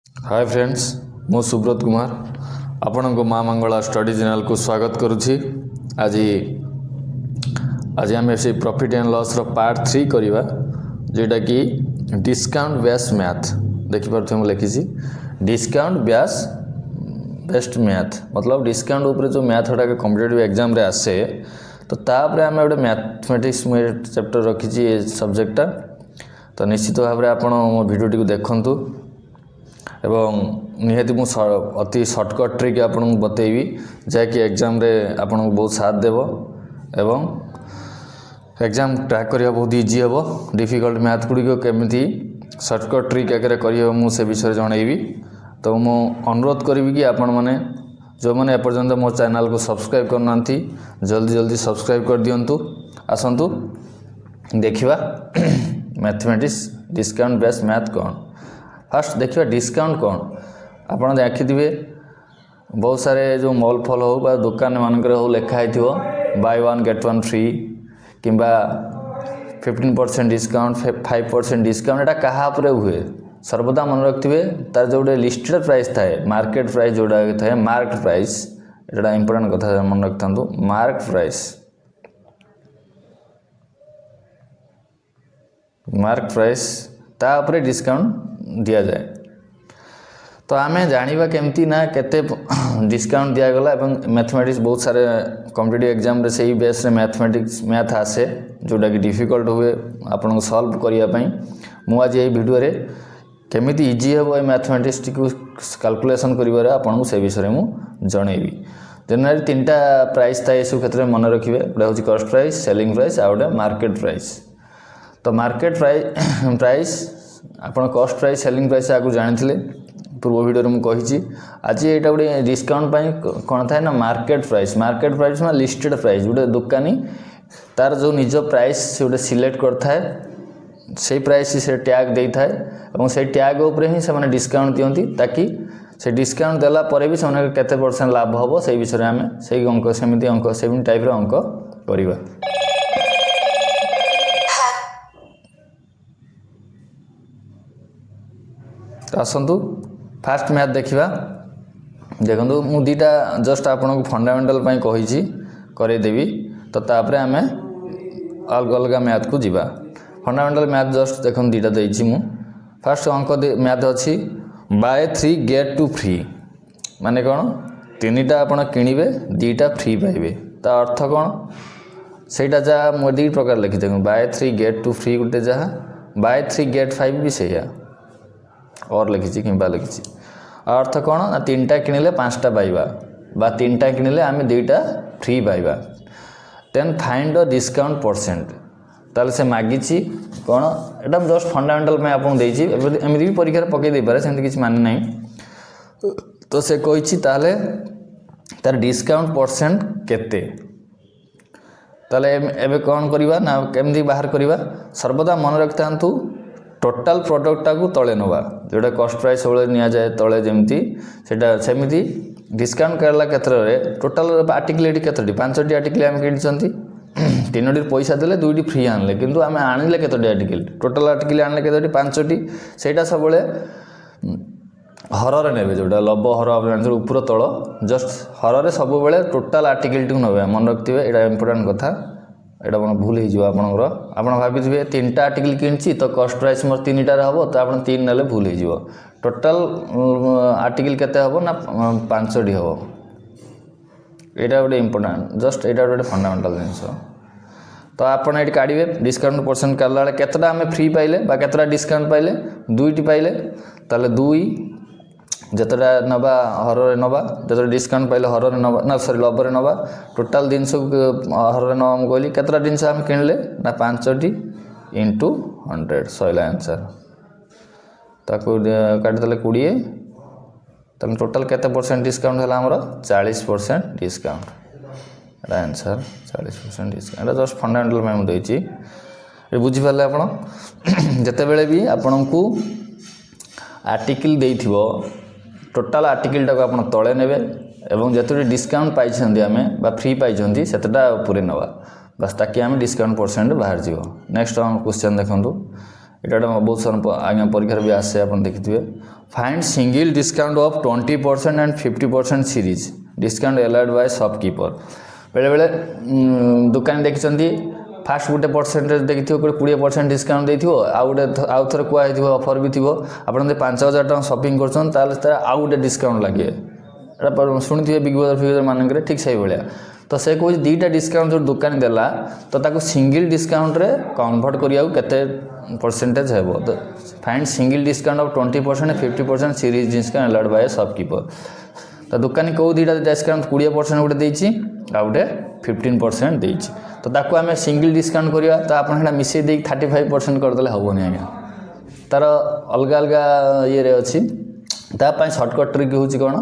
Hi friends मु सुब्रत कुमार आपण को माँ मंगला स्टडी चैनल को स्वागत करुच्ची। आज आज आम से प्रॉफिट एंड लॉस रो पार्ट 3 करवा जोटा कि डिस्काउंट बेस्ड मैथ देखिपे मुझे लिखी डिस्काउंट बेस्ड मैथ मतलब डिस्काउंट उपर जो मैथ गुड़ा कॉम्पिटिटिव एग्जाम रे आसे तो तापर आम गोटे मैथमेटिक्स चैप्टर रखी सब्जेक्टा तो निश्चित भाव में आपण मो भिडियोटी को देखंतु एवं निहाती मु अति सर्टकट ट्रिक आपको बतेबी जहाँकि एग्जाम रे आपन को बहुत साथ देव एवं एग्जाम ट्रैक करने बहुत इजी हे। डिफिकल्ट मैथ गुड़िक केमी सर्टकट ट्रिक आगे कर मुझे विषय जनइबी। तो मु अनुरोध करी कि आपण मैंने जो मैंने एपर्यंत मो चैनल को सब्सक्राइब करना जल्दी जल्दी सब्सक्राइब कर दिंतु। आसतु देखा मैथमेटिक्स डिस्काउंट बेस्ड मैथ कौन। फास्ट देखिए डिस्काउंट कौन आपड़ देखिथे बहुत सारे जो मॉल फल हो बा दुकान मानक हो लिखाई थो by one get one free कि 15% डिस्काउंट 5% डिस्काउंट एटा कहा हुए सर्वदा मन रखिथे तार जो गोटे लिस्टेड प्राइस थाए मार्केट प्राइस जोड़ा थाए मार्क प्राइस एटा इंपोर्टेंट कथा मन रखता मार्क प्राइस तापर डिस्काउंट दिया जाए। तो आम जाना केमती ना केते डिस्काउंट दिगला मैथमेटिक्स बहुत सारे कॉम्पिटिटिव एग्जाम रे सही बेस रे मैथमेटिक्स मैथ आसे जोटा कि डिफिकल्ट हुए आपन को सॉल्व करने मु आज ये वीडियो रे केमिति इजी हे मैथमेटिक्स को कैलकुलेशन करिवारे आपन को से विषय मु जणेबी। जनरली तीनटा प्राइस थाए सब क्षेत्र में मन रखिए गोटे हूँ कॉस्ट प्राइस सेलिंग प्राइस आ गोटे मार्केट प्राइस। तो मार्केट प्राइस आपन कॉस्ट प्राइस सेलिंग प्राइस आगु जानी पूर्व वीडियो में कही आज यहाँ गोटे डिस्काउंट कौन थाए ना मार्केट प्राइस में लिस्टेड प्राइस गोटे दुकानी तार जो निज प्राइस से गोटे सिलेक्ट करए से प्राइस से टैग दे थाए और से टैग उपर ही से डिस्काउंट दियंती ताकि से डिस्काउंट देला परे भी से केते परसेंट लाभ हम से विषय आम से अंक सेमती टाइप अंक करवा। आसतु फास्ट मैथ देखा देखो मु दीटा जस्ट आपन को फंडामेंटल कही करदेवी तो तापर आम अलग अलग मैथ को जीवा। फंडामेंटल मैथ जस्ट देख दीटा देती मु फास्ट अंक मैथ अच्छी बाय 3 गेट 2 फ्री माने कौन तीनटा आपड़ किणवे दीटा फ्री पाइबे ता अर्थ कौन सेटा जहाँ मुझे दी प्रकार लिखी देख बाय 3 गेट 2 फ्री गोटे जहाँ बाय 3 गेट 5 भी सही और लिखी कि लिखी अर्थ कौन ना तीनटा किणिले 5टा पाइबा बा तीनटा किणिले आम 2टा फ्री पाइबा। Then find the discount percent ताले से मागिची कौन एटा जस्ट फंडामेंटल मैं आपको देछि एमती भी परीक्षा पकई दे पारे सेमती किछि माने नहीं। तो से कहिछि ताले तार डिस्काउंट परसेंट केते ताले एबे कौन करवा ना केमती बाहर करवा सर्वदा मन रखिथांतु टोटाल प्रोडक्टा को तले नवा जोटा कॉस्ट प्राइस सब नि जाए तले जमती सेमती डिस्काउंट करला क्षेत्र में टोटाल आर्टिकल ये केतोटी 5टी आर्टिकल आम कि 3टी पैसा देले 2टी फ्री आनले किंतु आम आनिले केतोटी आर्टिकल टोटाल आर्टिकल आनले केतोटी 5टी सेटा सब हर ने जोटा लब हर ऊपर तल जस्ट हर सब टोटाल आर्टिकल टी नबे मन रखिथे यहाँ इंपोर्टेंट कथा एटा मन भूल हो आप भाभी 3टा आर्टिकल किणी तो कॉस्ट प्राइस मोर 3टार हम तो आप 3 ना भूल हो टोटाल आर्टिकल केते हम ना 5टी हम यहाँ गोटे इंपोर्टेंट जस्ट यहाँ गोटे फंडामेंटल जिनस। तो आपड़ ये काढ़े डिस्काउंट परसेंट काढ़ला बेले केतटा आम फ्री पाइले बा केतटा डिस्काउंट पाइले 2टी पाइले ताले 2 जतटा नवा हर नवा जो डिस्काउंट पाइले हर नवा ना सॉरी लबरे नवा टोटाल जिनस हर नवा कहली केतटा जिनस आम किणले ना 5टी इंटू 100 सैला आंसर ताको काटिदेले 20 तब टोटाल केते परसेंट डिस्काउंट है आमर 40% discount answer 40% discount just fundamental मैं देती ये बुझीपारे आप जिते बड़े भी आपण को आर्टिकल देथिबो टोटाल आर्टिकल टाक आप तले ने एवं जिते डिस्काउंट पाई आम बा फ्री पाई सेतटा पूरे नवा बस ताकि आम डिस्काउंट परसेंट बाहर जीव। नेक्स्ट क्वेश्चन देखो এটা ବହୁତ ସାରା ଆଜ୍ଞା ପରୀକ୍ଷାରେ ବି ଆସେ ଆପଣ ଦେଖିଥିବେ। Find single discount of 20% and 50% series discount allowed by shopkeeper. ବେଳେବେଳେ ଦୋକାନୀ ଦେଖିଛନ୍ତି ଫାଷ୍ଟ ଗୋଟେ ପରସେଣ୍ଟେଜ ଦେଖିଥିବ 20% ଡିସକାଉଣ୍ଟ ଦେଇଥିବ, ଆଉ ଥରେ କୁହାହେଇଥିବ ଅଫର୍ ବି ଥିବ। ଆପଣ ଯଦି 5,000 ଟଙ୍କା ସପିଂ କରୁଛନ୍ତି ତାହେଲେ ତାର ଆଉ ଗୋଟେ ଡିସକାଉଣ୍ଟ ଲାଗେ। ଏଇଟା ଶୁଣିଥିବେ ବିଗ ବଜାର ଫିଗର ମାନଙ୍କରେ ଠିକ୍ ସେଇଭଳିଆ। ତ ସେ କହୁଛି ଦୁଇଟା ଡିସକାଉଣ୍ଟ ଯେଉଁ ଦୋକାନୀ ଦେଲା ତ ତାକୁ ସିଙ୍ଗଲ ଡିସକାଉଣ୍ଟରେ କନଭର୍ଟ କରିବାକୁ କେତେ ପରସେଣ୍ଟେଜ ହେବ। ତ find single discount of 20% 50% series discount allowed by shopkeeper. ତ ଦୋକାନୀ କେଉଁ ଦୁଇଟା ଡିସକାଉଣ୍ଟ 20% ଗୋଟେ ଦେଇଛି ଆଉ ଗୋଟେ 15% ଦେଇଛି। ତ ତାକୁ ଆମେ ସିଙ୍ଗଲ ଡିସକାଉଣ୍ଟ କରିବା ତ ଆପଣ ସେଇଟା ମିଶାଇ ଦେଇକି 35% କରିଦେଲେ ହେବନି ଆଜ୍ଞା, ତାର ଅଲଗା ଅଲଗା ଇଏରେ ଅଛି। ତା ପାଇଁ ସର୍ଟକଟ୍ ଟ୍ରିକ୍ ହେଉଛି କ'ଣ,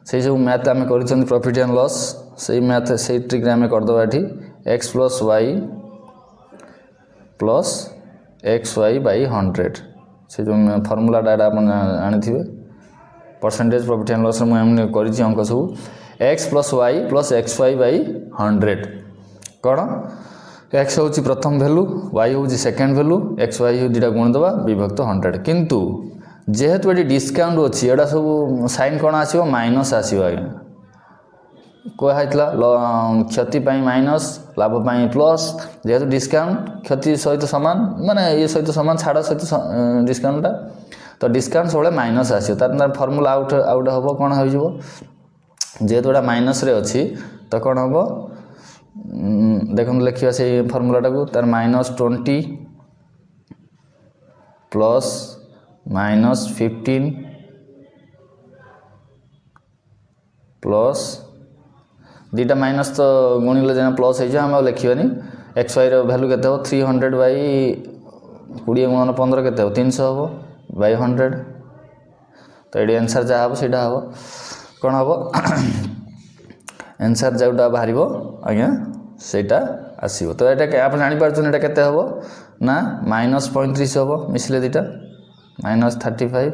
ସେଇ ସବୁ ମ୍ୟାଥ୍ ଆମେ କରିଛନ୍ତି ପ୍ରଫିଟ୍ ଆଣ୍ଡ ଲସ୍, ସେଇ ମ୍ୟାଥ୍ ସେଇ ଟ୍ରିକ୍ରେ ଆମେ କରିଦେବା ଏଠି x + y + xy / 100। ସେ ଯେଉଁ ଫର୍ମୁଲାଟା ଏଇଟା ଆପଣ ଆଣିଥିବେ ପରସେଣ୍ଟେଜ୍ ପ୍ରଫିଟ୍ ଆଣ୍ଡ ଲସ୍ରେ ମୁଁ ଏମିତି କରିଛି ଅଙ୍କ ସବୁ। x + y + xy / 100 କ'ଣ, x ହେଉଛି ପ୍ରଥମ ଭ୍ୟାଲୁ, y ହେଉଛି ସେକେଣ୍ଡ ଭ୍ୟାଲୁ, xy ଦୁଇଟା ଗୁଣିଦେବା ବିଭକ୍ତ 100। କିନ୍ତୁ ଯେହେତୁ ଏଠି ଡିସକାଉଣ୍ଟ ଅଛି ଏଇଟା ସବୁ ସାଇନ୍ କ'ଣ ଆସିବ, ମାଇନସ୍ ଆସିବ ଆଜ୍ଞା। କୁହାହେଇଥିଲା କ୍ଷତି ପାଇଁ ମାଇନସ୍, ଲାଭ ପାଇଁ ପ୍ଲସ୍। ଯେହେତୁ ଡିସକାଉଣ୍ଟ କ୍ଷତି ସହିତ ସମାନ, ମାନେ ଇଏ ସହିତ ସମାନ, ଛାଡ଼ ସହିତ ଡିସକାଉଣ୍ଟଟା, ତ ଡିସକାଉଣ୍ଟ ସବୁବେଳେ ମାଇନସ୍ ଆସିବ। ତାର ଫର୍ମୁଲା ଆଉ ଗୋଟେ ହେବ କ'ଣ ହେଇଯିବ, ଯେହେତୁ ଏଇଟା ମାଇନସ୍ରେ ଅଛି ତ କ'ଣ ହେବ ଦେଖନ୍ତୁ ଲେଖିବା ସେଇ ଫର୍ମୁଲାଟାକୁ। ତାର -20 ପ୍ଲସ୍ -15 ପ୍ଲସ୍ ଦୁଇଟା ମାଇନସ୍ ତ ଗୁଣିଲେ ଯେନା ପ୍ଲସ୍ ହେଇଯିବ, ଆମେ ଆଉ ଲେଖିବାନି। xyର ଭ୍ୟାଲୁ କେତେ ହେବ, 300 / 20 × 15 କେତେ ହେବ, 300 ହେବ / 100। ତ ଏଠି ଆନ୍ସର୍ ଯାହା ହେବ ସେଇଟା ହେବ କ'ଣ ହେବ ଆନ୍ସର୍ ଯେଉଁଟା ବାହାରିବ ଆଜ୍ଞା ସେଇଟା ଆସିବ। ତ ଏଇଟା ଆପଣ ଜାଣିପାରୁଛନ୍ତି ଏଇଟା କେତେ ହେବ ନା -35 ହେବ, ମିଶିଲେ ଦୁଇଟା -35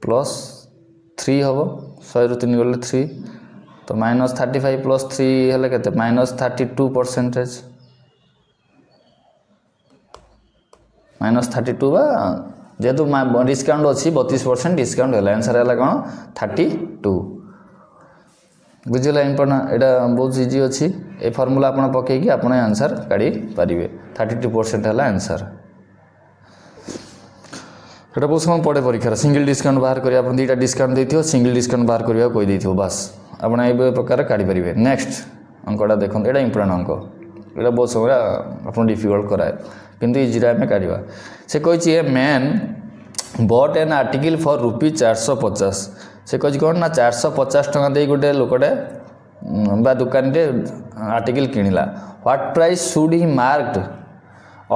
ପ୍ଲସ୍ 3 ହେବ, 100ରୁ 3 ଗଲେ 3, ତ -35 ପ୍ଲସ୍ 3 ହେଲେ କେତେ -32%। -32 ବା ଯେହେତୁ ଡିସକାଉଣ୍ଟ ଅଛି 32% ଡିସକାଉଣ୍ଟ ହେଲା, ଆନ୍ସର୍ ହେଲା କ'ଣ 32। ବୁଝିଲା ଇମ୍ପୋର୍ଟାଣ୍ଟ, ଏଇଟା ବହୁତ ଇଜି ଅଛି। ଏ ଫର୍ମୁଲା ଆପଣ ପକାଇକି ଆପଣ ଆନ୍ସର୍ କାଢ଼ିପାରିବେ। 32% ହେଲା ଆନ୍ସର୍। ଏଇଟା ବହୁତ ସମୟ ପଡ଼େ ପରୀକ୍ଷାରେ, ସିଙ୍ଗଲ ଡିସକାଉଣ୍ଟ ବାହାର କରିବା। ଆପଣ ଦୁଇଟା ଡିସକାଉଣ୍ଟ ଦେଇଥିବ, ସିଙ୍ଗଲ ଡିସକାଉଣ୍ଟ ବାହାର କରିବାକୁ କହିଦେଇଥିବ, ବାସ୍ ଆପଣ ଏ ପ୍ରକାର କାଢ଼ିପାରିବେ। ନେକ୍ସଟ ଅଙ୍କଟା ଦେଖନ୍ତୁ, ଏଇଟା ଇମ୍ପୋର୍ଟାଣ୍ଟ ଅଙ୍କ, ଏଇଟା ବହୁତ ସମୟ ଆପଣ ଡିଫିକଲ୍ଟ କରାଏ କିନ୍ତୁ ଇଜିରେ ଆମେ କାଢ଼ିବା। ସେ କହିଛି ଏ man but N article for ₹450। ସେ କହିଛି କ'ଣ ନା 450 ଟଙ୍କା ଦେଇ ଗୋଟେ ଲୋକଟେ ବା ଦୋକାନୀଟେ ଆର୍ଟିକଲ୍ କିଣିଲା। What price should he marked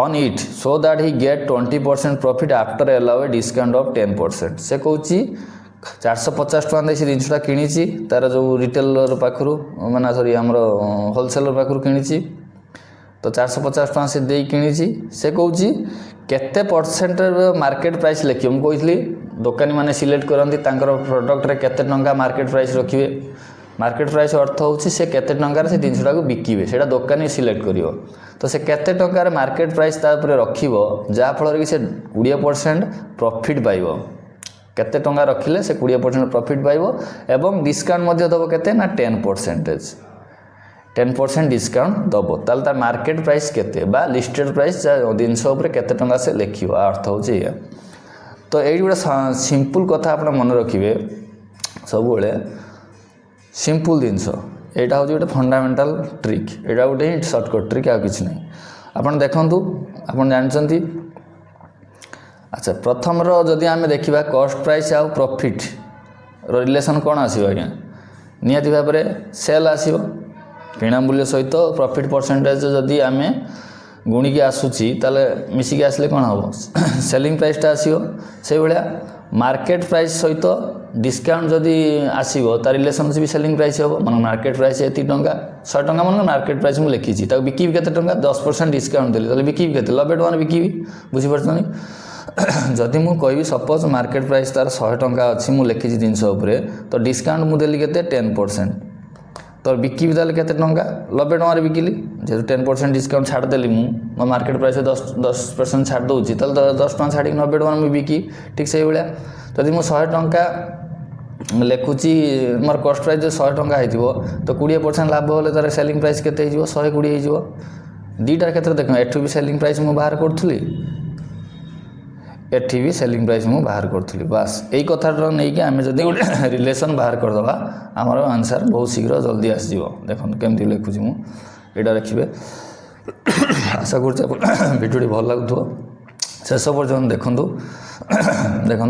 on it so that he get 20% profit after allow a discount of 10%। ସେ କହୁଛି 450 ଟଙ୍କା ଦେଇ ସେ ଜିନିଷଟା କିଣିଛି, ତା'ର ଯେଉଁ ରିଟେଲର ପାଖରୁ ମାନେ ସରି ଆମର ହୋଲସେଲର ପାଖରୁ କିଣିଛି। ତ 450 ଟଙ୍କା ସେ ଦେଇ କିଣିଛି। ସେ କହୁଛି କେତେ ପରସେଣ୍ଟର ମାର୍କେଟ୍ ପ୍ରାଇସ୍ ଲେଖିବ। ମୁଁ କହିଥିଲି ଦୋକାନୀମାନେ ସିଲେକ୍ଟ କରନ୍ତି ତାଙ୍କର ପ୍ରଡ଼କ୍ଟରେ କେତେ ଟଙ୍କା ମାର୍କେଟ୍ ପ୍ରାଇସ୍ ରଖିବେ। ମାର୍କେଟ୍ ପ୍ରାଇସ୍ ଅର୍ଥ ହେଉଛି ସେ କେତେ ଟଙ୍କାରେ ସେ ଜିନିଷଟାକୁ ବିକିବେ, ସେଇଟା ଦୋକାନୀ ସିଲେକ୍ଟ କରିବ। ତ ସେ କେତେ ଟଙ୍କାରେ ମାର୍କେଟ୍ ପ୍ରାଇସ୍ ତା ଉପରେ ରଖିବ ଯାହାଫଳରେ କି ସେ 20% ପ୍ରଫିଟ୍ ପାଇବ। କେତେ ଟଙ୍କା ରଖିଲେ ସେ 20% ପ୍ରଫିଟ୍ ପାଇବ ଏବଂ ଡିସକାଉଣ୍ଟ ମଧ୍ୟ ଦେବ କେତେ ନା 10% ଡିସକାଉଣ୍ଟ ଦେବ। ତାହେଲେ ତାର ମାର୍କେଟ୍ ପ୍ରାଇସ୍ କେତେ ବା ଲିଷ୍ଟେଡ୍ ପ୍ରାଇସ୍ ଜିନିଷ ଉପରେ କେତେ ଟଙ୍କା ସେ ଲେଖିବ, ଅର୍ଥ ହେଉଛି ଏଇଆ। ତ ଏଇଠି ଗୋଟେ ସିମ୍ପଲ୍ କଥା ଆପଣ ମନେ ରଖିବେ ସବୁବେଳେ, ସିମ୍ପଲ୍ ଜିନିଷ ଏଇଟା ହେଉଛି ଗୋଟେ ଫଣ୍ଡାମେଣ୍ଟାଲ୍ ଟ୍ରିକ୍, ଏଇଟା ଗୋଟେ ହିଁ ସର୍ଟକଟ୍ ଟ୍ରିକ୍, ଆଉ କିଛି ନାହିଁ। ଆପଣ ଦେଖନ୍ତୁ, ଆପଣ ଜାଣିଛନ୍ତି। ଆଚ୍ଛା, ପ୍ରଥମର ଯଦି ଆମେ ଦେଖିବା କଷ୍ଟ ପ୍ରାଇସ୍ ଆଉ ପ୍ରଫିଟ୍ର ରିଲେସନ୍ କ'ଣ ଆସିବ ଆଜ୍ଞା, ନିହାତି ଭାବରେ ସେଲ୍ ଆସିବ। କିଣା ମୂଲ୍ୟ ସହିତ ପ୍ରଫିଟ୍ ପରସେଣ୍ଟେଜ୍ ଯଦି ଆମେ ଗୁଣିକି ଆସୁଛି ତାହେଲେ ମିଶିକି ଆସିଲେ କ'ଣ ହେବ, ସେଲିଂ ପ୍ରାଇସ୍ଟା ଆସିବ। ସେଇଭଳିଆ ମାର୍କେଟ୍ ପ୍ରାଇସ୍ ସହିତ ଡିସକାଉଣ୍ଟ ଯଦି ଆସିବ ତା ରିଲେସନ୍ ବି ସେଲିଂ ପ୍ରାଇସ୍ ହେବ। ମାନେ ମାର୍କେଟ୍ ପ୍ରାଇସ୍ ଏତିକି ଟଙ୍କା, 100 ଟଙ୍କା ମାନେ ମାର୍କେଟ୍ ପ୍ରାଇସ୍ ମୁଁ ଲେଖିଛି, ତାକୁ ବିକିବି କେତେ ଟଙ୍କା, 10% ଡିସକାଉଣ୍ଟ ଦେଲି, ତାହେଲେ ବିକିବି କେତେ, 90 ଟଙ୍କାରେ ବିକିବି। ବୁଝିପାରୁଛନ୍ତି। ଯଦି ମୁଁ କହିବି ସପୋଜ୍ ମାର୍କେଟ୍ ପ୍ରାଇସ୍ ତା'ର 100 ଟଙ୍କା ଅଛି, ମୁଁ ଲେଖିଛି ଜିନିଷ ଉପରେ, ତ ଡିସକାଉଣ୍ଟ ମୁଁ ଦେଲି କେତେ 10%। तो बिकी भी के 90 टकर बिकिली जेहतु 10% डिस्काउंट छाड़देली मो मार्केट प्राइस 10% छाड़ दूसरी 10 टका छाड़ी 90 टका मुझे बिकी ठीक से भाया जदि मुझे 100 टंका लिखुची मोर कस्ट प्राइस जो 100 टंका हो तो 20% लाभ हेल्ले तार सेलिंग प्राइस के 120 हो दुईटार क्षेत्र देख एठू भी सेलिंग प्राइस मुझे बाहर करी एठी भी सेलिंग प्राइस मुझे बाहर करी बास यही कथा नहीं कि आम जब गोटे रिलेसन बाहर करदे आमर आंसर बहुत शीघ्र जल्दी आसज देख केमती लिखुची मुझे लिखे आशा कर भिडियो भल लगुव शेष पर्यटन देखु देखु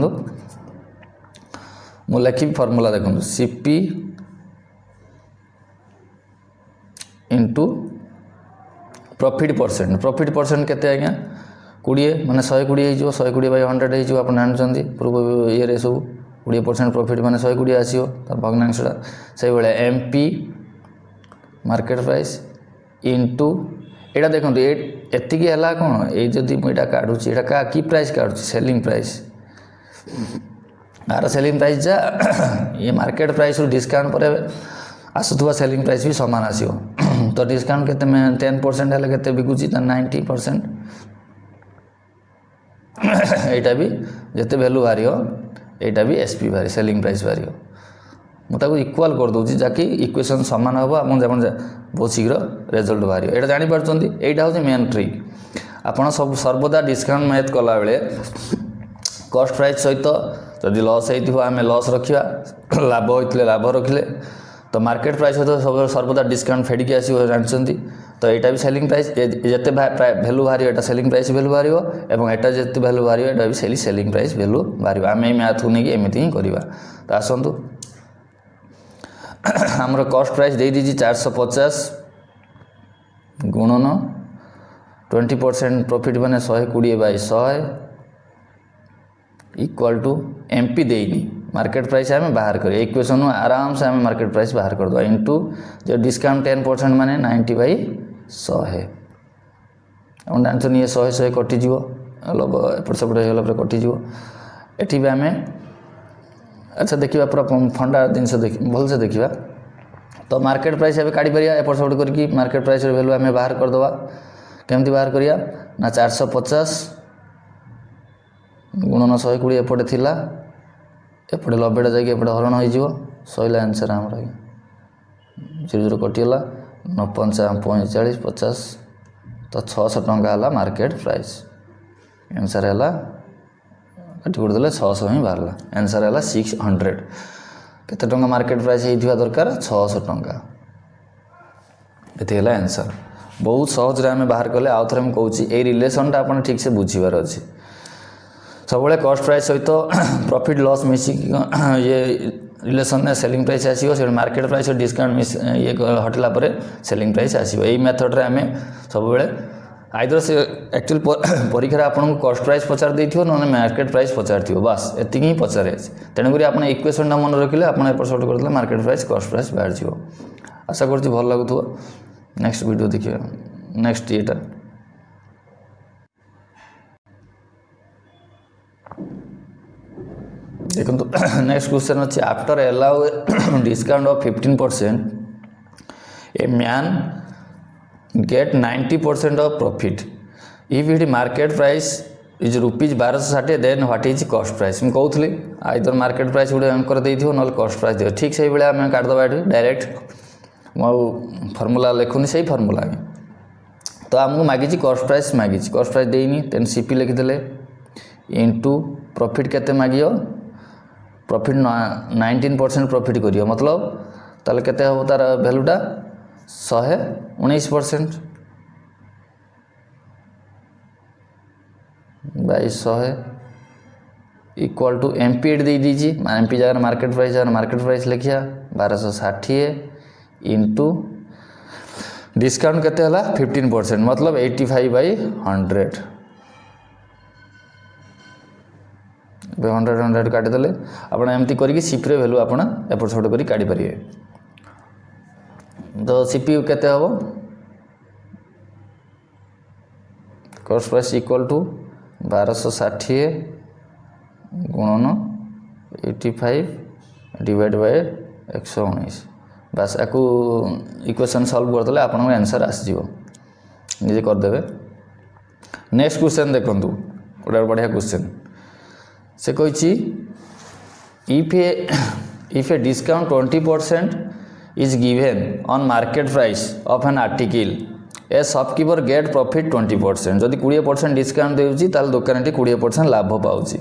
मु लिखी फर्मूला देखो सीपी इंटू प्रॉफिट परसेंट केते आज्ञा 20 माने 120 हो 120 बाय 100 हो आप जानते पूर्व ये सब 20% प्रॉफिट माने 120 आसो तार भग्नांशटा से भाया एमपी मार्केट प्राइस इंटू एटा देखो एति है कौन ये जदि मुझे काढ़ुची एटा कि प्राइस काढ़ुची सेलिंग प्राइस आर सेलिंग प्राइस जा ये मार्केट प्राइस डिस्काउंट पर आसुवा सेलिंग प्राइस भी सामान आसो तो डिस्काउंट के 10% है के बिकुची 90% यहाँ भी जिते भैल्यू बाहर यहाँ भी एसपी बाहर सेलिंग प्राइस बाहर मुझे इक्वाल कर दूसरी जहाँकि इक्वेशन सामान हम आप बहुत शीघ्र रिजल्ट बाहर यहाँ जापार यहाँ हूँ मेन ट्रिक आपड़ सब सर्वदा डिस्काउंट मैथ कला बेले कस्ट प्राइस सहित जदि लॉस हो आम लॉस रखा लाभ होते लाभ रखिले तो मार्केट प्राइस सहित सर्वदा डिस्काउंट फेडिकी आसो जानते तो यहाँ भी सेलिंग प्राइस जिते भैल्यू बाहर यहाँ सेलिंग प्राइस भैल्यू बाहर और यहाँ जिते भैल्यू बाहर यहाँ भी सेलिंग प्राइस भैल्यू बाहर आम मैथ को लेकिन एमती ही करवा तो आसतु आमर कस्ट प्राइस दे दीजिए 450 गुणन 20% प्रॉफिट माने 120 बाय 100 इक्वल टू एमपी देनी मार्केट प्राइस आम बाहर कर इक्वेशन आराम से आम मार्केट प्राइस बाहर करदे इंटू जो डिस्काउंट 10% माने 90 बाय 100 है आप जानते ये 100 कटिज एपट सेपट होगा कटिज एटी भी आम अच्छा देखा पूरा फंडा जिनस भल से देखा तो मार्केट प्राइस एवं काढ़ी पार एपट सेपट करके मार्केट प्राइस भैल्यू आम बाहर करदे केमती बाहर करिया ना 450 गुणन 120 एपटे थिला एपटे 90टा जाकि एपटे हरण हो सैला आंसर आम 0 कटिगला 95 45 50 तो 600 टंका है मार्केट प्राइस आंसर है काटी करदे 600 ही बाहर आंसर है 600 केते टंका मार्केट प्राइस होइथिबा दरकार 600 टंका ये आंसर बहुत सहज आम बाहर कले आउ थे मुझे ये रिलेसनटा आप ठीक से बुझीबार अच्छे सब कस्ट प्राइस सहित प्रॉफिट लॉस मिसिक ये रिलेसन सेलिंग प्राइस आसो से मार्केट प्राइस डिस्काउंट मिस ये हटला पर सेलिंग प्राइस आसो यही मेथड आम सब आइदर से एक्चुअल परीक्षा आपको कस्ट प्राइस पचार देथियो ना मार्केट प्राइस पचार बास एति ही पचारे तेणुक आप इक्वेशनटा मन रखिले आप एपट सेपट करदे मार्केट प्राइस कस्ट प्राइस बाहर जाओ आशा कर भल लगुव नेक्स्ट वीडियो देखिए नेक्स्ट ये देखो नेक्स्ट क्वेश्चन अच्छे after allow discount of 15% a man get 90% of profit if it market price is ₹1260 then what is cost price मुझे कहूली आइदर मार्केट प्राइस गोटे अंकर देथियो ना कस्ट प्राइस दे ठीक से भाई आम काटिदेवा ये डायरेक्ट मो फर्मूला लिखुनी से फर्मूला तो आमको मागी कस्ट प्राइस मागी कस्ट प्राइस देनी तेन सीपी लिखिदे इंटू प्रॉफिट केते मागियो प्रॉफिट 19% प्रॉफिट करियो मतलब ताले केते हो तार वैल्यूटा 119% बाई 100 इक्वल टू एमपी दे दीजिए एमपी जगह मार्केट प्राइस लिखिया 1260 इंटू डिस्काउंट केते हला 15% मतलब 85 बाई 100 100 काटिदेले आप एमती करके सीपी भैल्यू आप एपट सेपट कर काढ़ी पारे तो सीपी केते हम कस्ट प्राइस इक्वल टू 1260 गुणन 85 डिवाइड बाय 119 बास या इक्वेशन सॉल्व करदे आपन आंसर आसीज निजे करदे। नेक्स्ट क्वेश्चन देखु गोटे बढ़िया क्वेश्चन से कही if a discount 20% is given on market price of an article a shopkeeper get profit 20%। जदि 20% डिस्काउंट देउची ताल दुकानटी 20% लाभ पाउची।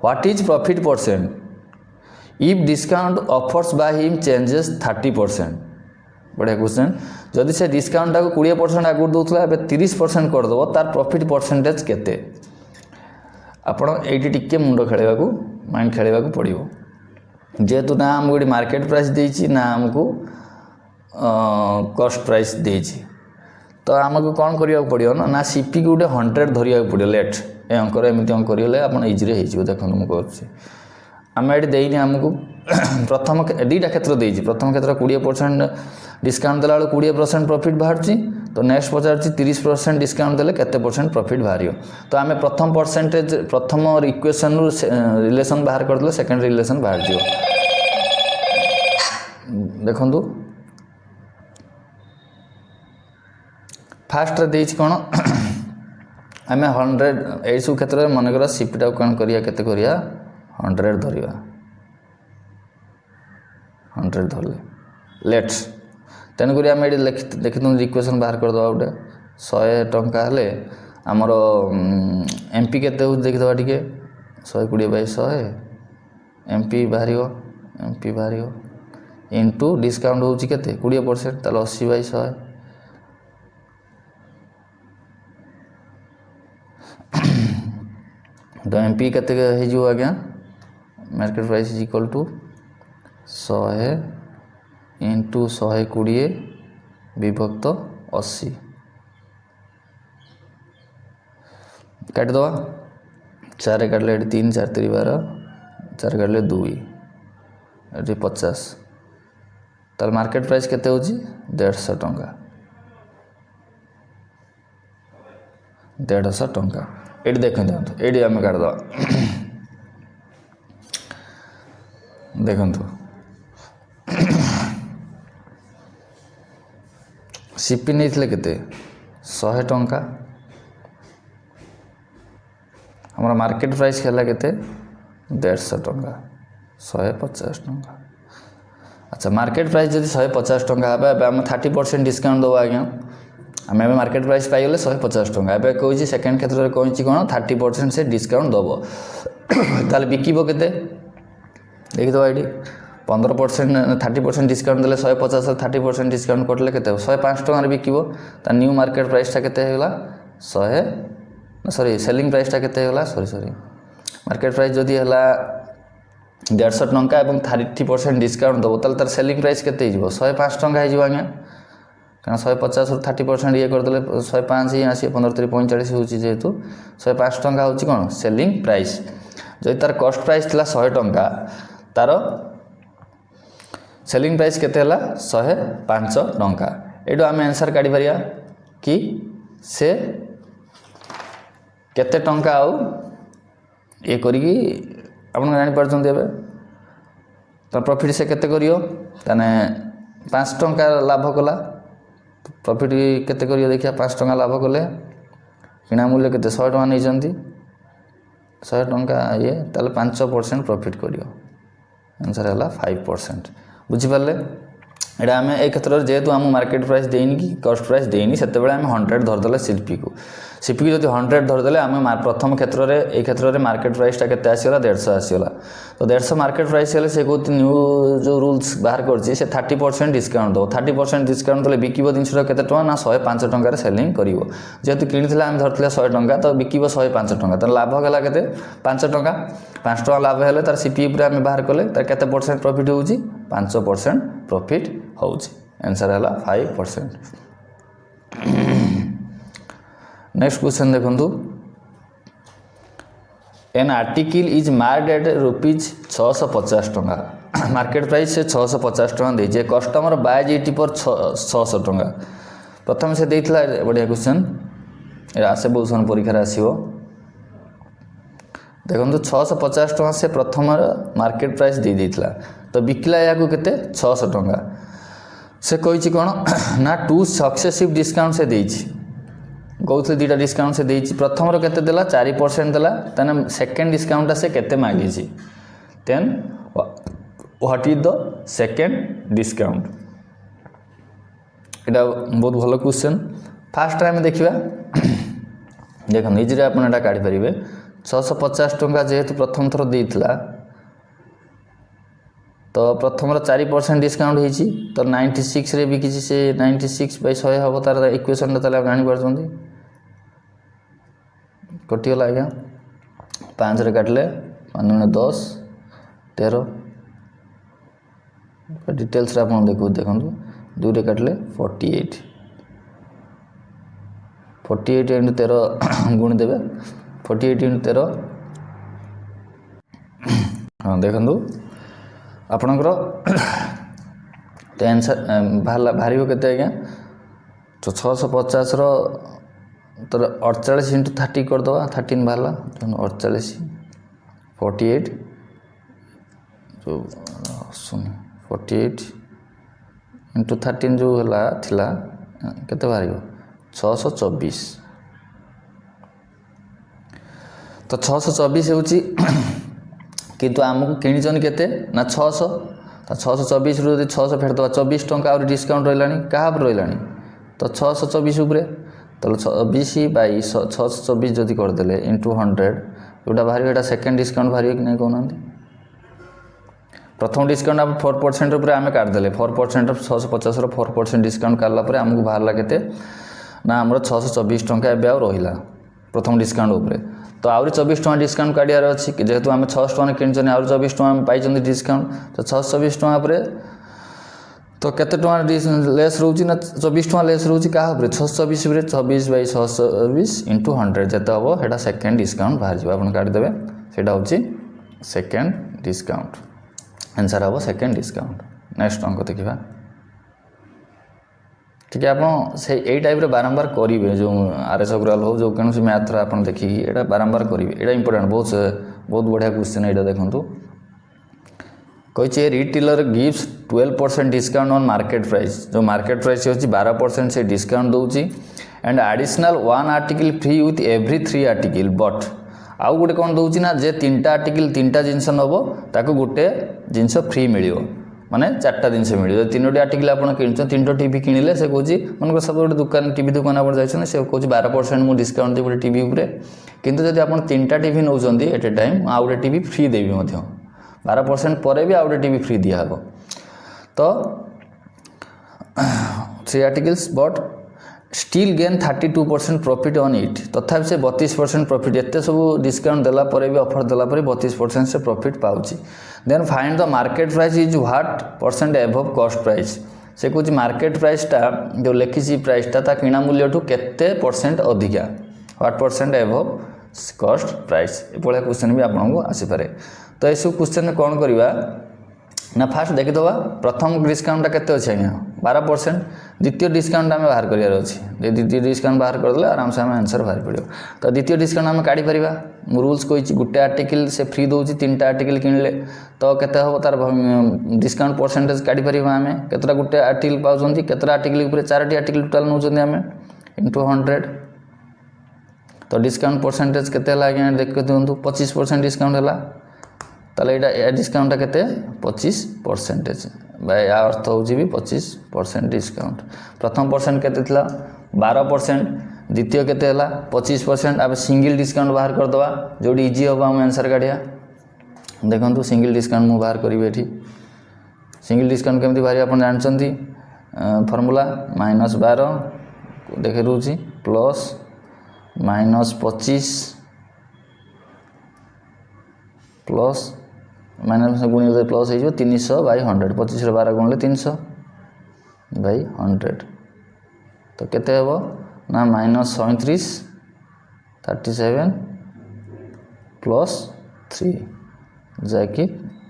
What is profit percent if discount offers by him changes 30%। बढ़िया क्वेश्चन। जदि से डिस्काउंट टाको 20% आगु दउथला बे 30% कर दबो तार प्रॉफिट परसेंटेज केते आपण एटी टिके मुंडो खेलेबाकू माइंड खेलेबाकू पड़िबो। जेहेतु ना आमको गोटे मार्केट प्राइस देछि ना आमको कॉस्ट प्राइस देछि तो आमको कौन करिया पड़ियो ना सीपी को गोटे 100 धरिया पड़ियो। लेट ए अंकर एमती अंक करिले आपण इजीरे हेजियो। देखन मु कहछि आम एटी देइनी आमको प्रथम दुईटा क्षेत्र देछि। प्रथम क्षेत्र 20% डिस्काउंट देला 20% प्रॉफिट बाहरछि तो नेक्स्ट पचारछि 30% डिस्काउंट देले केते परसेंट प्रॉफिट बाहरियो। तो आमे प्रथम परसेंटेज प्रथम इक्वेशन रु रिलेशन बाहर करदले सेकंड रिलेशन बाहर जियो। देखंतु फास्ट रे देछि कोन आमे 100 ए सब क्षेत्र में मन कर सीपीटा कोन करिया केते करिया 100 धरिया 100 धरले लेट्स तेन करी आम ये देखी तुम इक्वेशन बाहर कर दवा गोटे 100 टंका हेले आमर एमपी केते हो देखिदवा टिके 120/100 एमपी बाहर इंटू डिस्काउंट होची केते 20% ताले 80/100 तो एमपी केते हे जो आज्ञा market price is equal to 100 into 120 विभक्त 80 काट दवा 4 काटले 3 4 3 12 4 काटले 2 ये 50 ताल मार्केट प्राइस केते होची 150 टंका 150 टंका ये देख ये आम काट दवा देखु सीपी नहीं थे केते 100 टंका हमारा मार्केट प्राइस खेला केते 150 टंका 150 टंका। अच्छा मार्केट प्राइस जब 150 टंका आम 30% डिस्काउंट दबा आज्ञा आम एवं मार्केट प्राइस पाइगले 150 टंका एवं कही सेकेंड क्षेत्र में कही कौन 30% से डिस्काउंट दब ताल बिकिबो केते देखिदबा ये 15% 30% डिस्काउंट देले 150 30% डिस्काउंट कटले केते 105 टंका बिकिबो ता न्यू मार्केट प्राइस टा केते होला 100 सॉरी सेलिंग प्राइस टा केते होला सॉरी मार्केट प्राइस जदि होला 150 टंका एवं 30% डिस्काउंट दबो ताल तार सेलिंग प्राइस केते हिजबो 105 टंका हिजबो आज्ञा कारण 150 रु 30% ये करदेले 105 ही आसी 15 3 45 होची जेहेतु 105 टंका होची कोन सेलिंग प्राइस जदि तार कॉस्ट प्राइस थिला 100 टंका तार सेलिंग प्राइस केते हला 105 टंका। एडो आम आंसर काढी परिया कि से केते टंका आउ ये करिकी आपन जानि परछन्ते एबे तो प्रॉफिट से केते करियो तने 5 टंका लाभ कला प्रॉफिट केते करियो देखिया 5 टंका लाभ कले किना मूल्य केते 100 टंका नै जंती 100 टंका ये ताले 5% प्रॉफिट करियो आंसर है 5%। बुझिपारे एटा आम ए क्षेत्र जेहेतु आम मार्केट प्राइस देनी कि कॉस्ट प्राइस देनी से आम 100 धरदे सीपी को जब 100 धरदे आम प्रथम क्षेत्र में ए क्षेत्र में मार्केट प्राइसटा केते आसीगला 150 आसीगला तो 150 मार्केट प्राइस हेले से कहते न्यू जो रूल्स बाहर करछि से 30% डिस्काउंट दो 30% डिस्काउंट देले बिकिबो जिनसटा केते टका ना 105 टंका सेलिंग करिवो जेहेतु किनिथिला आम धरथिले 100 टंका तो बिकिबो 105 टंका तो लाभ गला केते 5 टंका 5 टंका लाभ हेले तार सीपी पूरा आम बाहर कले तार केते परसेंट प्रॉफिट होउची 5% प्रॉफिट होउची आंसर है 5%। नेक्स्ट क्वेश्चन देखंतु an article is marked at ₹650 टंका मार्केट प्राइस से 650 टंका देजे कस्टमर बायज इट पर 600 टंका प्रथम से देइथिला बढ़िया क्वेश्चन आसे बहुत सन परीक्षा आसीबो देखंतु 650 टंका से प्रथम मार्केट प्राइस दे देइथिला तो बिकला या को केते 600 टंका से कही कौन ना 2 सक्सेसिव डिस्काउंट से देछि कहते 2टा डिस्काउंट से देछि प्रथम रो केते देला 4% देला तने सेकंड डिस्काउंट से केते मागी छि then what is the second discount एटा बहुत भलो क्वेश्चन फास्ट टाइम देखिबा देखो इजिरे आपण एटा काढी परिबे 650 टंका जेहेतु प्रथम थर देइतला तो प्रथम 4% डिस्काउंट होईची तो 96 रे भी किसी से 96/100 हबो तार इक्वेशन रे तले जानि परछंती कटि गला आज्ञा 5 रे काटले 5 10 13 डिटेल्स रे आपण देखंतु 2 रे काटले 48 into 13 गुण देवे 48 into 13 हाँ देखंतु आपणकर तो आंसर बाहर केते आज्ञा तो 650 रो तो 48 into 30 कर दवा 13 बाहरला 48 48 जो सुन 48 into 13 जो हला थिला केते बाहरियो 624 तो 624 होची किंतु आमको किणिचन केते ना 600 तो 624 रु 600 फेर दवा 24 टंका और डिस्काउंट रहलानी कहा पर रहलानी तो 624 ऊपर तो 24/624 जदि कर देले इनटू 100 जोटा बाहर एटा सेकंड डिस्काउंट बाहर कि नहीं कहना प्रथम डिस्काउंट आप 4% ऊपर आम काट देले 4% 650 रो 4% डिस्काउंट काटला पर आमको बाहरला केते ना आमर 624 टंका एबे आ रहिला प्रथम डिस्काउंट ऊपर तो आउरी 24 टंका डिस्काउंट काटियार अछि जेहेतु आम 600 टंका किनछन आउरी 24 टंका पाइछन डिस्काउंट तो 624 टंका पर तो केते टंका लेस रहउची ना 24 टंका लेस रहउची का ऊपर 624 ऊपर 24/624 into 100 जते हबो हेटा सेकंड डिस्काउंट बाहर जिबा आपण काटि देबे सेटा होची सेकंड डिस्काउंट आंसर हबो सेकंड डिस्काउंट नेक्स्ट अंक देखिबा ठीक है आप से यही टाइप बारंबार करेंगे जो आरएस अग्रवाल हो जो कौन मैथ आप देखिए ये बारंबार करेंगे ये इंपोर्टेंट बहुत बढ़िया क्वेश्चन है देखो कही retailer gives 12% discount on market price जो मार्केट प्राइस होची 12% से डिस्काउंट दौची and additional 1 article free with every 3 article but आउ गोटे कौन दौची ना जे 3टा आर्टिकल 3टा जिनस नब ताको गोटे जिनस फ्री मिलियो माने 4टा जिनस मिलियो 3टी आर्टिकल आप किन 3टा टीवी किणिले से कहूँ मन सब गोटे दुकान टीवी दुकान आप जाइए से कहूँ 12% मुझे डिस्काउंट देवी गोटे टीवी उपर किंतु जब आप 3टा टीवी नौ एट ए टाइम आउ गोटे टीवी फ्री देवी 12% पर भी आउ गोटे टीवी फ्री दिहब तो 3 articles but still gain 32% profit on it तथापि से 32% प्रॉफिट एते सब डिस्काउंट देला परे भी ऑफर देला परे 32% से प्रॉफिट पाउची then find the market price is what percent above cost price से कुछ मार्केट प्राइस टा जो लिखी प्राइस टा किणा मूल्य ठू केते परसेंट अधिका what percent above cost price ये क्वेश्चन भी आपको आसीपे तो ये सब क्वेश्चन कौन करवा ना फास्ट देखीदवा प्रथम डिस्काउंट केते अच्छे आज्ञा 12% द्वितीय डिस्काउंट आम बाहर करार अच्छे द्वितीय डिस्काउंट बाहर करदे आराम से आम आंसर बाहर पड़ो तो द्वितीय डिस्काउंट आम काढ़ी पारिबा रूल्स कही गोटे आर्टिकल से फ्री दौची 3टा आर्टिकल किणिले तो केते हम तार डिस्काउंट परसेंटेज काढ़ी पारिबा आम केतटा गोटे आर्टिकल पाउछंती केतटा आर्टिकल ऊपर 4टी आर्टिकल टोटाल नौछंती आम इनटू 100 तो डिस्काउंट परसेंटेज केते हला आज्ञा देख दियंतु 25% डिस्काउंट हला ताले एटा डिस्काउंट केते 25% या अर्थ होची भी 25% डिस्काउंट प्रथम परसेंट केते थिला 12% द्वितीय केते हला 25% अब सिंगल डिस्काउंट बाहर कर दवा जोडी इजी होबा हम आंसर काढिया देखंतु सिंगल डिस्काउंट मु बाहर करिवे एठी सिंगल डिस्काउंट केमति बाहर आपण जानचंती फार्मूला -12 देखे रुची प्लस -25 प्लस माइनस गुणी प्लस हो 300/100 25 12 गुणले 300/100 तो केते हेबो ना -37 37 प्लस 3 जाकि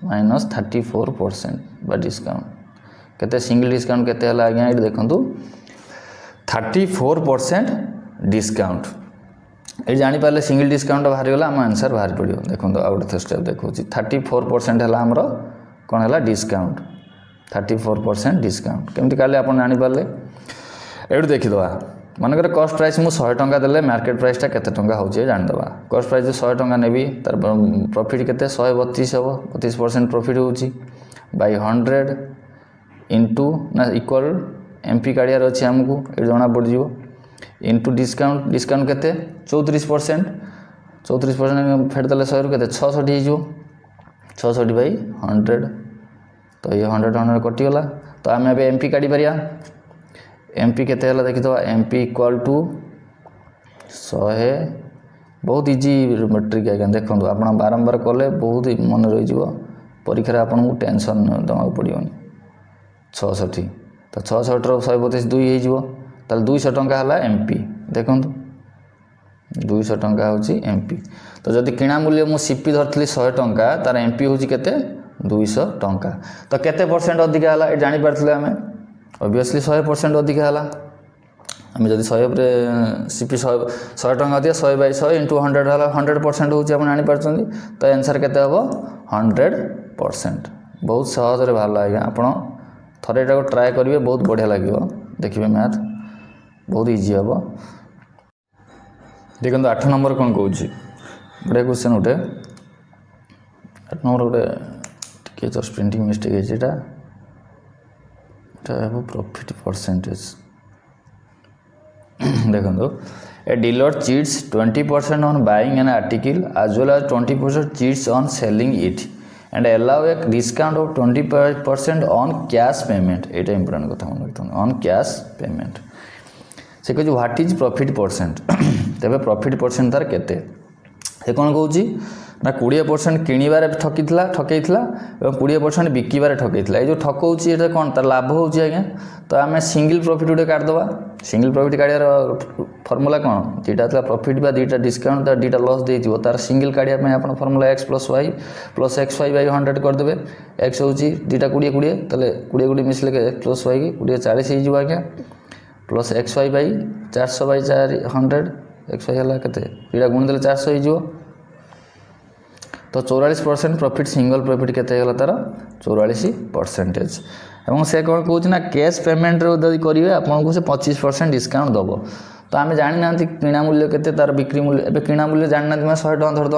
-34% बा डिस्काउंट केते सिंगल डिस्काउंट केते हला आज्ञा ये देखंतु 34% डिस्काउंट ये जापारे सिंगल डिस्काउंट बाहरी गला आम आंसर बाहर पड़ो देखो आउ गोटे स्टेप देखो 34% है आमर कौन है डिस्काउंट 34% डिस्काउंट केमती काले आप जापारे ये देखीदे मनकर कस्ट प्राइस मुझे 100 टंका देले मार्केट प्राइसटा केते टंका होचे जानदे कस्ट प्राइस 100 टंका नेबी तार प्रॉफिट केते 132 हम 32% प्रॉफिट होची बाय 100 इंटू ना इक्वल एमपी काढ़ियार अच्छे आमको ये जना पड़ जाव इंटू डिस्काउंट डिस्काउंट केते 34% फेरदेले 100 रु केते 66 हो 66 बाई 100 तो ये 100 कटिगला तो आम ए एमपी काढ़ी पारिया एमपी केते हला देखिदवा एमपी इक्वल टू 100 बहुत इजी मेट्रिक आज्ञा देखो आप बारंबार कले बहुत मन रही परीक्षा आपको टेंशन दवा पड़ोनी 66 तो 66 रू 132 2 हो 200 टंका है एमपी देखो 200 टंका हूँ एमपी तो जदि किणा मूल्य मु सीपी धरती 100 टंका तार एमपी हूँ केते 200 टंका तो केते परसेंट अधिका है ये जापारे आम ऑब्वियसली 100% अधिका है आम जब 100 सीपी 100 टंका दिया 100 बाई 100 इंटू 100 है 100% हो जापार तो आंसर केते हम 100% बहुत सहज बाहर आज्ञा आप थरे को ट्राए करेंगे बहुत बढ़िया लगे देखिए मैथ बहुत इजी हम देखो 8 नंबर कौन कौन बढ़िया क्वेश्चन गोटे 8 नंबर गोटे जस्ट प्रिंटिंग मिस्टेक है प्रॉफिट परसेंटेज देखो a dealer cheats 20% on buying an article as well as 20% cheats on selling it and allow a discount of 20% on cash payment Etah important कथा मन रखता on cash payment से कह what is profit percent तेरे profit percent तार केते से कौन कहूँ ना 20% किणवार ठकीला 20% बिकबार ठकीला ये जो ठकौची ये कौन तार लाभ होची आज्ञा तो आम सिंगल प्रॉफिट गोटे काटिदेवा सिंगल प्रॉफिट काढ़ार फर्मूला कौन दुईटा था प्रॉफिट बा दुईटा डिस्काउंट दुईटा लॉस देती तार सिंगल काढ़ा आप फर्मूला x + y + xy / 100 करदे x हूँ दुईटा 20 20 तेल 20 20 मिसले x + y 20 40 हो आज्ञा प्लस xy / 400/4 100 xy है केते दुईटा गुणिदेले 400 हो तो 44% प्रॉफिट सिंगल प्रॉफिट केते तार 44% एवं से कौन कहूँ ना कैश पेमेंट यदि करेंगे आपको से 25% डिस्काउंट दब तो आम जानी ना किणा मूल्य केते तार बिक्री मूल्य एवं किणा मूल्य जानी ना 100 टका धरदे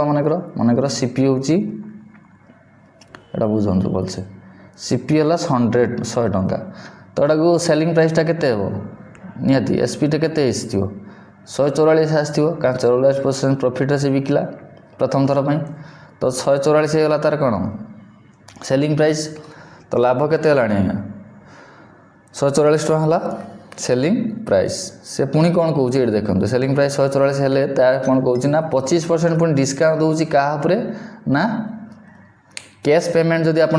मनकर सीपी हूँ बुझे भलसे सीपी है 100 टंका तो यहाँ सेलिंग प्राइसटा केते निहाती एसपीटा केते 144 आसो कारण 44% प्रॉफिट से बिकला प्रथम थर पर तो 144 होगा तार कौन सेलिंग प्राइस तो लाभ केते आज्ञा 144 टका सेलिंग प्राइस से पुणी कौन कहूँ ये देखो सेलिंग प्राइस 144 हेले कौन कहूँ ना 25% पुणी डिस्काउंट दूसरी क्या ना कैश पेमेंट जदि आप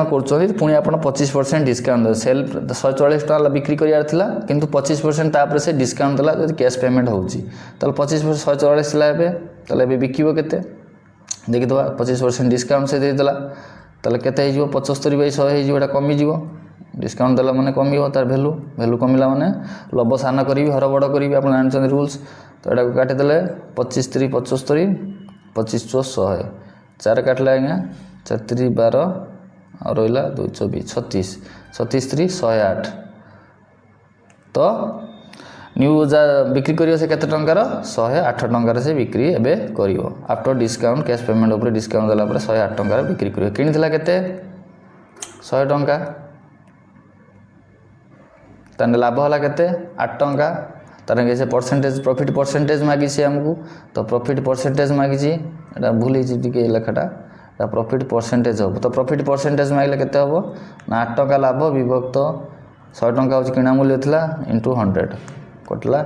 पुणी आप 25% डिस्काउंट दे सेल 144 टका बिक्री करार किंतु 25% तापर से डिस्काउंट देला जब कैश पेमेंट होची 25% 144 ताले बिकिबो केते देखिदे 25% डिस्काउंट से देदेला ताले केते हो 75/100 हो कमिज डिस्काउंट देला माने कमी तार भैल्यू कमिला माने लभ सान करी हर बड़ करी आप जानते रूल्स तो यहाँ काटिदेले 25 3 75 25 4 100 4 काटले आज्ञा 4 3 12 और रहा 2 24 36 36 3 108 तो न्यू जा बिक्री करियो से केते टंकार 108 टंकार से बिक्री एबे करियो आफ्टर डिस्काउंट कैश पेमेंट ऊपर डिस्काउंट देला पर 108 टंकार बिक्री करियो किनिथिला केते 100 टंका ताने लाभ होला केते 8 टंका तार से परसेंटेज प्रॉफिट परसेंटेज मागी से हमको तो प्रॉफिट परसेंटेज मागी एटा भूल टिके लेखाटा प्रॉफिट परसेंटेज हम तो प्रॉफिट परसेंटेज मांगले केते हम ना 8 टंका लाभ विभक्त 100 टंका हूँ किणा मूल्य था इंटू 100 कटला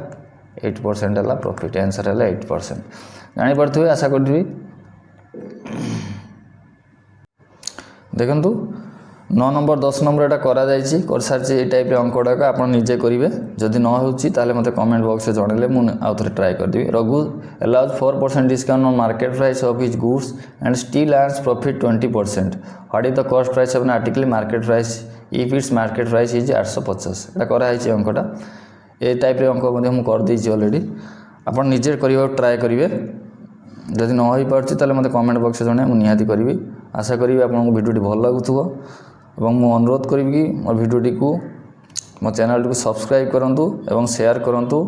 8% है प्रॉफिट आंसर है 8% जानीपे आशा करी देखु 9 नंबर 10 नंबर एटा करा जायछि कर सारछि ए टाइप रे अंक गुड़ाक आप निजे करेंगे जदि न होछि ताले मते कमेंट बॉक्स में जनइले मु आउ थे ट्राए करदेवी Raghu allows 4% discount on market price of his goods and still earns profit 20%. What is the cost price of an article market price if its market price is 850. एटा कराई अंकटा ए टाइप रे अंक मुझे कर देछि ऑलरेडी आप निजे करबा ट्राए करेंगे जदि न हो पार्छ ताले मते कमेंट बॉक्स में जणे मु निहाती करी आशा करी आपको वीडियो भल लगुथबो ଏବଂ ମୁଁ ଅନୁରୋଧ କରିବି କି ମୋ ଭିଡ଼ିଓଟିକୁ ମୋ ଚ୍ୟାନେଲଟିକୁ ସବସ୍କ୍ରାଇବ୍ କରନ୍ତୁ ଏବଂ ସେୟାର କରନ୍ତୁ।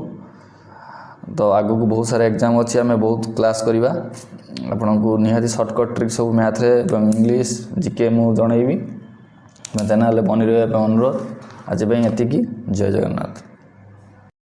ତ ଆଗକୁ ବହୁତ ସାରା ଏକ୍ଜାମ୍ ଅଛି, ଆମେ ବହୁତ କ୍ଲାସ୍ କରିବା। ଆପଣଙ୍କୁ ନିହାତି ସର୍ଟକଟ୍ ଟ୍ରିକ୍ ସବୁ ମ୍ୟାଥରେ ଏବଂ ଇଂଲିଶ ଜିକେ ମୁଁ ଜଣାଇବି। ମୋ ଚ୍ୟାନେଲରେ ବନି ରହିବା ପାଇଁ ଅନୁରୋଧ। ଆଜି ପାଇଁ ଏତିକି। ଜୟ ଜଗନ୍ନାଥ।